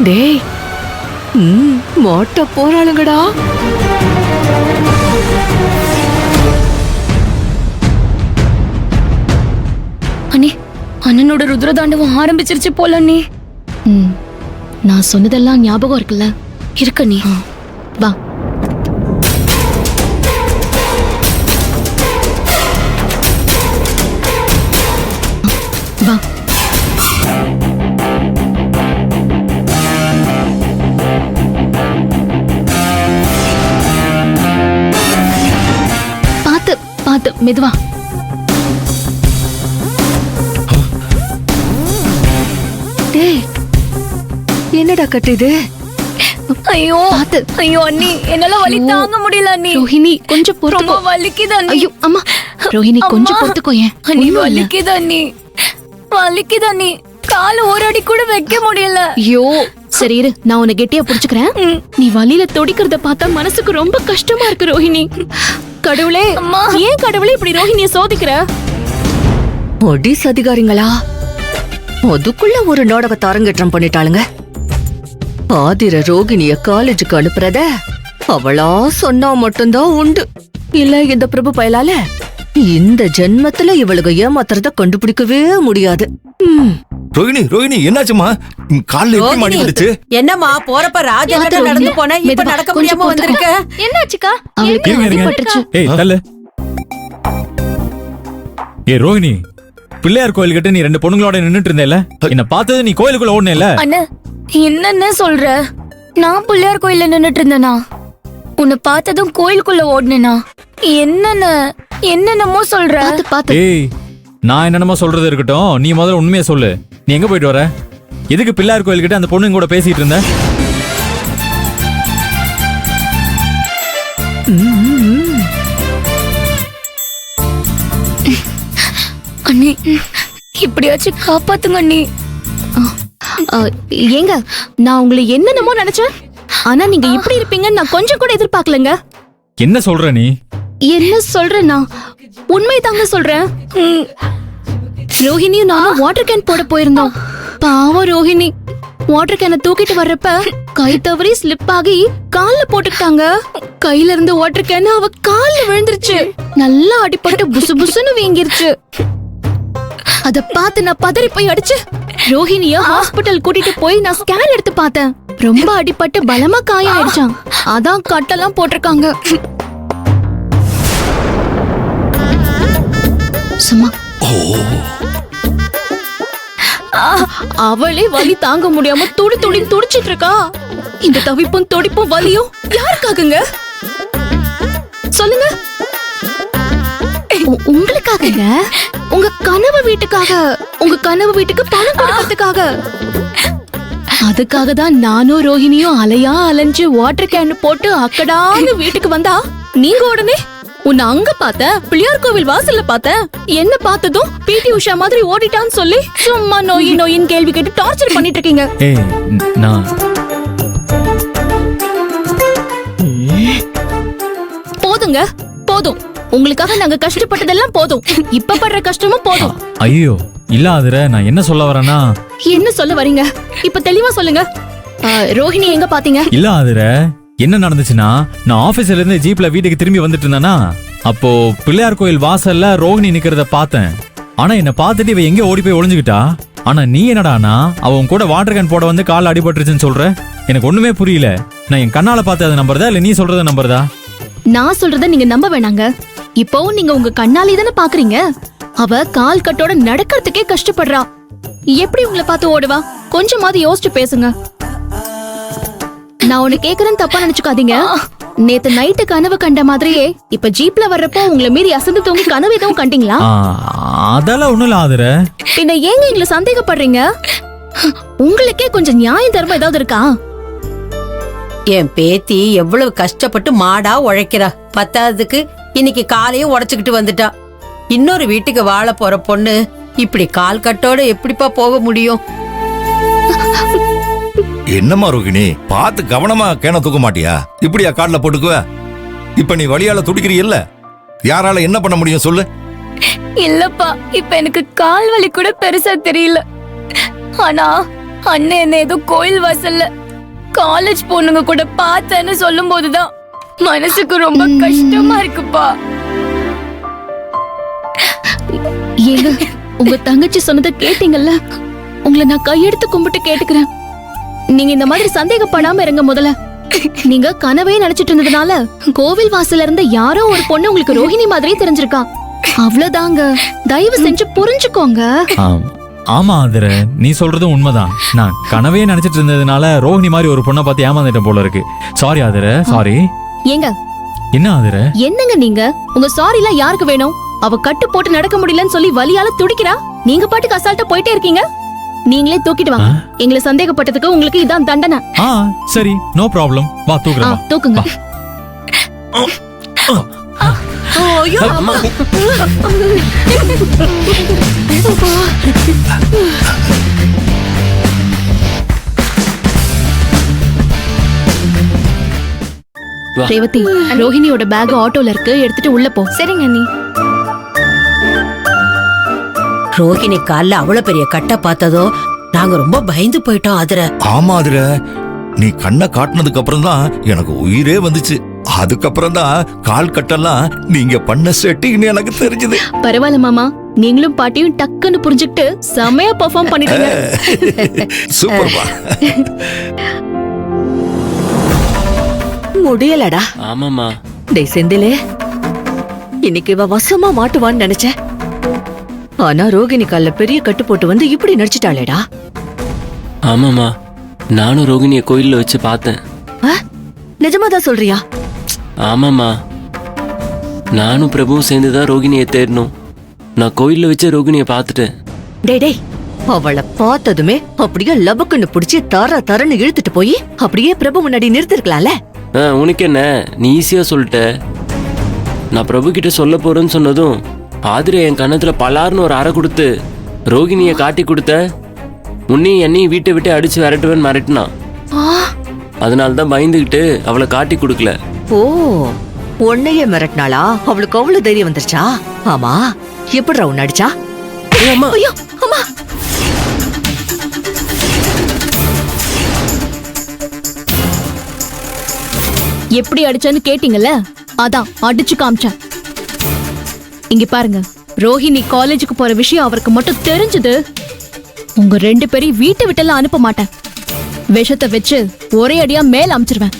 டேய், மாட்ட போறாளுங்கடா. அண்ணி, அண்ணனோட ருத்ரதாண்டவம் ஆரம்பிச்சிருச்சு போல அண்ணி. நான் சொன்னதெல்லாம் ஞாபகம் இருக்குல்ல? இருக்கு அண்ணி. வா. வா. பாத்து பாத்து மெதுவா. டேய், என்னடா கட்டுது? ஐயோ பாத்து. ஐயோ அண்ணி, என்னால வலி தாங்க முடியல அண்ணி. ரோஹிணி கொஞ்சம் ரொம்ப பொறுத்துக்கோ. வலிக்குது அண்ணி. ஐயோ அம்மா, ரோஹிணி கொஞ்சம் பொறுத்துக்கோ. ஏன் அண்ணி வலிக்குது அண்ணி, வலிக்குது அண்ணி. கால் ஒரு அடி கூட வைக்க முடியல. ஐயோ சரி இரு, நான் உன்னை கெட்டியா புடிச்சுக்கிறேன். நீ வலியில துடிக்கிறத பார்த்தா மனசுக்கு ரொம்ப கஷ்டமா இருக்கு ரோஹிணி. கடவுளே, அம்மா. ஏன் கடவுளே இப்படி ரோஹிணிய சோதிக்கிற? போலீஸ் அதிகாரிங்களா அதுக்குள்ள ஒரு நாடகத்தை அரங்கேற்றம் பண்ணிட்டாளுங்க. ஆதிர ரோகிணிய காலேஜுக்கு அனுப்புறத அவளா சொன்னா மட்டும்தான் உண்டு. இல்ல இந்த பிரபு பயலால இந்த ஜென்மத்துல இவளுக்கு ஏமாத்துறத கண்டுபிடிக்கவே முடியாது. ரோகிணி ரோகிணி என்னாச்சுமா? கால்ல எப்படி மாடி வந்துச்சு? என்னம்மா போறப்ப ராஜா நடந்து போன, இப்ப நடக்க முடியாம வந்திருக்க? என்னாச்சுக்கா? அவளுக்கு அடிபட்டுருச்சு. ஏய் தள்ளு. ஏய் ரோஹிணி, பிள்ளையார் கோயில் கிட்ட நீ ரெண்டு பொண்ணுங்களோட நின்னுட்டு இருந்தேல, என்ன பார்த்தது நீ கோயிலுக்குள்ள ஓடுனேல? அண்ணா, என்னென்ன சொல்ற? நான் பிள்ளையார் கோயில்ல நின்னுட்டு இருந்தேனா? உன்னை பார்த்ததும் கோயிலுக்குள்ள ஓடுனேனா? என்னென்னமோ சொல்ற. பாத்து பாத்து. ஏய், நான் என்னென்னமோ சொல்றது இருக்கட்டும், நீ முதல்ல உண்மையை சொல்லு. நீ எங்க போயிட்டு வர? எதுக்கு பிள்ளையார் கோயில் கிட்ட அந்த பொண்ணுங்க கூட பேசிட்டு இருந்த? அண்ணி, இப்படியாச்சும் காப்பாத்துங்க அண்ணி. ஏங்க, நான் உங்களை என்னென்னமோ நினைச்சேன். ஆனா நீங்க இப்படி இருப்பீங்கன்னு நான் கொஞ்சம் கூட எதிர்பார்க்கலங்க. என்ன சொல்ற நீ? என்ன சொல்றேன்னா உண்மை தாங்க சொல்றேன். ரோஹிணியும் நானும் வாட்டர் கேன் போட போயிருந்தோம். பாவம் ரோஹிணி வாட்டர் கேனை தூக்கிட்டு வர்றப்ப கை தவறி ஸ்லிப் ஆகி கால்ல போட்டுக்கிட்டாங்க. கையில இருந்து வாட்டர் கேன் அவ கால்ல விழுந்துருச்சு. நல்லா அடிபட்டு புசு புசுன்னு வீங்கிருச்சு. அத பார்த்து நான் பதறி போய் அடிச்சு ரோஹிணிய ஹாஸ்பிட்டல் கூட்டிட்டு போய் நான் ஸ்கேன் எடுத்து பார்த்தேன். ரொம்ப அடிபட்டு பலமா காயம் ஆயிடுச்சான். அதான் கட்டெல்லாம் போட்டிருக்காங்க. சும்மா அவளே வலி தாங்க முடியாம துடி துடி துடிச்சிட்டு இருக்கா. இந்த தவிப்பும் துடிப்பும் வலியும் யாருக்காகங்க சொல்லுங்க? உங்களுக்காகங்க. உங்க கனவு வீட்டுக்காக. உங்க கனவு வீட்டுக்கு பணம் கொடுக்கறதுக்காக. அதுக்காக தான் நானும் ரோஹிணியும் அலையா அலைஞ்சு வாட்டர் கேன் போட்டு அக்கடான்னு வீட்டுக்கு வந்தா நீங்க உடனே உன்னை அங்க பார்த்த, பிள்ளையார் கோவில் வாசல்ல பார்த்த, என்ன பார்த்ததும் பிடி உஷா மாதிரி ஓடிட்டான்னு சொல்லி சும்மா நோயின் கேள்வி கேட்டு டார்ச்சர் பண்ணிட்டு இருக்கீங்க. ஏய், நான் போதுங்க, போதும். உங்களுக்காக நாங்க கஷ்டப்பட்டதெல்லாம் போதும். இப்ப படுற கஷ்டமும் போதும். ஐயோ இல்ல ஆதிர, நான் என்ன சொல்ல வரேன்னா. என்ன சொல்ல வரீங்க? இப்ப தெளிவா சொல்லுங்க. ரோஹிணி எங்க பாத்தீங்க? இல்ல ஆதிர, என்ன நடந்துச்சுன்னா, நான் ஆபீஸ்ல இருந்து ஜீப்ல வீட்டுக்கு திரும்பி வந்துட்டு இருந்தேனா, அப்போ பிள்ளையார் கோயில் வாசல்ல ரோஹிணி நிக்கிறத பார்த்தேன். ஆனா என்ன பார்த்துட்டு இவ எங்க ஓடி போய் ஒளிஞ்சுக்கிட்டா. ஆனா நீ என்னடானா அவன் கூட வாட்டர் கேன் போட வந்து கால் அடிபட்டுருச்சுன்னு சொல்ற. எனக்கு ஒண்ணுமே புரியல. நான் என் கண்ணால பார்த்து அதை நம்புறதா இல்ல நீ சொல்றத நம்புறதா? நான் சொல்றத நீங்க நம்ப வேணாங்க. இப்போவும் நீங்க உங்க கண்ணாலே தானே பாக்குறீங்க. அவ கால் கட்டோட நடக்கிறதுக்கே கஷ்டப்படுறா. எப்படி உங்களை பார்த்து ஓடுவா? கொஞ்சமாவது யோசிச்சு பேசுங்க. நான் உன்னை கேக்குறேன்னு தப்பா நினைச்சுக்காதீங்க. நேத்து நைட்டு கனவு கண்ட மாதிரியே இப்ப ஜீப்ல வர்றப்போ உங்களை மீறி அசந்து தூங்கி கனவு எதுவும் கண்டீங்களா? அதெல்லாம் ஒண்ணும் இல்ல ஆதிர. பின்ன ஏங்க எங்களை சந்தேகப்படுறீங்க? உங்களுக்கே கொஞ்சம் நியாயம் தர்மம் ஏதாவது இருக்கா? என் பேத்தி எவ்வளவு கஷ்டப்பட்டு மாடா உழைக்கிறா. பத்தாததுக்கு இன்னைக்கு காலையும் உடைச்சுக்கிட்டு வந்துட்டா. இன்னொரு வீட்டுக்கு வாழ போற பொண்ணு இப்படி கால் கட்டோட எப்படிப்பா போக முடியும்? என்னம்மா ரோகிணி, பார்த்து கவனமா கேன தூக்க மாட்டியா? இப்படியா கால்ல போட்டுக்குவ? இப்ப நீ வலியால துடிக்கிறீல்ல, யாரால என்ன பண்ண முடியும் சொல்லு? இல்லப்பா, இப்ப எனக்கு கால் வலி கூட பெருசா தெரியல. ஆனா அண்ணன் என்ன ஏதோ கோயில் வாசல்ல காலேஜ் பொண்ணுங்க கூட பார்த்தேன்னு சொல்லும் போதுதான் மனசுக்கு ரொம்ப கஷ்டமா இருக்குப்பா. ஏங்க உங்க தங்கச்சி சொன்னதை கேட்டீங்கல்ல? உங்களை நான் கையெடுத்து கும்பிட்டு கேட்டுக்கிறேன், நீங்க இந்த மாதிரி சந்தேகப்படாம இருங்க. முதல்ல நீங்க கனவே நினைச்சிட்டு இருந்ததுனால கோவில் வாசல்ல இருந்த யாரோ ஒரு பொண்ணு உங்களுக்கு ரோஹிணி மாதிரியே தெரிஞ்சிருக்கா. அவ்வளவுதாங்க, தயவு செஞ்சு புரிஞ்சுக்கோங்க. ஆமா ஆதிர, நீ சொல்றதும் உண்மைதான். நான் கனவே நினைச்சிட்டு இருந்ததுனால ரோஹிணி மாதிரி ஒரு பொண்ணை பார்த்து ஏமாந்துட்டேன் போல இருக்கு. Sorry Aadhira, sorry. ஏங்க என்ன ஆதிர? என்னங்க நீங்க? உங்க சாரி எல்லாம் யாருக்கு வேணும்? அவ கட்டு போட்டு நடக்க முடியலன்னு சொல்லி வலியால துடிக்கிறா, நீங்க பாட்டுக்கு அசால்ட்டா போயிட்டே இருக்கீங்க. நீங்களே தூக்கிட்டு வாங்க. எங்களை சந்தேகப்பட்டதுக்கு உங்களுக்கு இதான் தண்டனை. சரி, நோ ப்ராப்ளம். வா தூக்குறேன். தூக்குங்க. ஐயோ அம்மா. ரேவதி, ரோஹிணியோட பேக் ஆட்டோல இருக்கு, எடுத்துட்டு உள்ள போ. சரிங்க அண்ணி. ரோஹிணி கால்ல அவ்வளவு பெரிய கட்டை பார்த்ததோ நாங்க ரொம்ப பயந்து போயிட்டோம். ஆதிர ஆமா ஆதிர, நீ கண்ணை காட்டினதுக்கு அப்புறம் தான் எனக்கு உயிரே வந்துச்சு. அதுக்கப்புறம் தான் கால் கட்டெல்லாம் நீங்க பண்ண செட்டிங்னு எனக்கு தெரிஞ்சது. பரவாயில்ல மாமா, நீங்களும் பாட்டியும் டக்குன்னு புரிஞ்சுக்கிட்டு செமையா பெர்ஃபார்ம் பண்ணிட்டீங்க. சூப்பர்பா. முடியலடா. ஆமாமா. டேய் செந்திலே, இன்னைக்கு இவ வசமா மாட்டுவான்னு நினைச்சேன். ஆனா ரோகிணி கால்ல பெரிய கட்டு போட்டு வந்து இப்படி நடிச்சிட்டாளேடா. ஆமாமா, நானும் ரோகிணிய கோயில்ல வச்சு பார்த்தேன். நிஜமாதான் சொல்றியா? ஆமாமா, நானும் பிரபுவும் சேர்ந்துதான் ரோகிணியை தேடணும். நான் கோயில்ல வச்சு ரோகிணிய பார்த்துட்டேன். டேய் அவளை பார்த்ததுமே அப்படியே லபக்குன்னு பிடிச்சி தரன்னு இழுத்துட்டு போய் அப்படியே பிரபு முன்னாடி நிறுத்திருக்கலாம்ல. உனக்கு என்ன, நீ ஈஸியா சொல்லிட்ட. நான் பிரபு கிட்ட சொல்ல போறேன்னு சொன்னதும் ஆதிரை என் கண்ணத்துல பலார்னு ஒரு அறை கொடுத்து ரோகிணிய காட்டி கொடுத்த. உன்னையும் என்னையும் வீட்டை விட்டு அடிச்சு விரட்டுவேன்னு மிரட்டினான். அதனாலதான் பயந்துகிட்டு அவளை காட்டி கொடுக்கல. ஓ, உன்னையே மிரட்டினாளா? அவளுக்கு அவ்வளவு தைரியம் வந்துருச்சா? ஆமா, எப்படிடா உன்ன அடிச்சா? ஐயோ அம்மா. எப்படி அடிச்சேன்னு கேட்டீங்கல்ல, அதான் அடிச்சு காமிச்சேன். இங்க பாருங்க, ரோஹிணி காலேஜுக்கு போற விஷயம் அவருக்கு மட்டும் தெரிஞ்சது, உங்க 2 பேரையும் வீட்டை விட்டெல்லாம் அனுப்ப மாட்டேன். விஷத்தை வச்சு ஒரே அடியா மேல அமிச்சிருவேன்.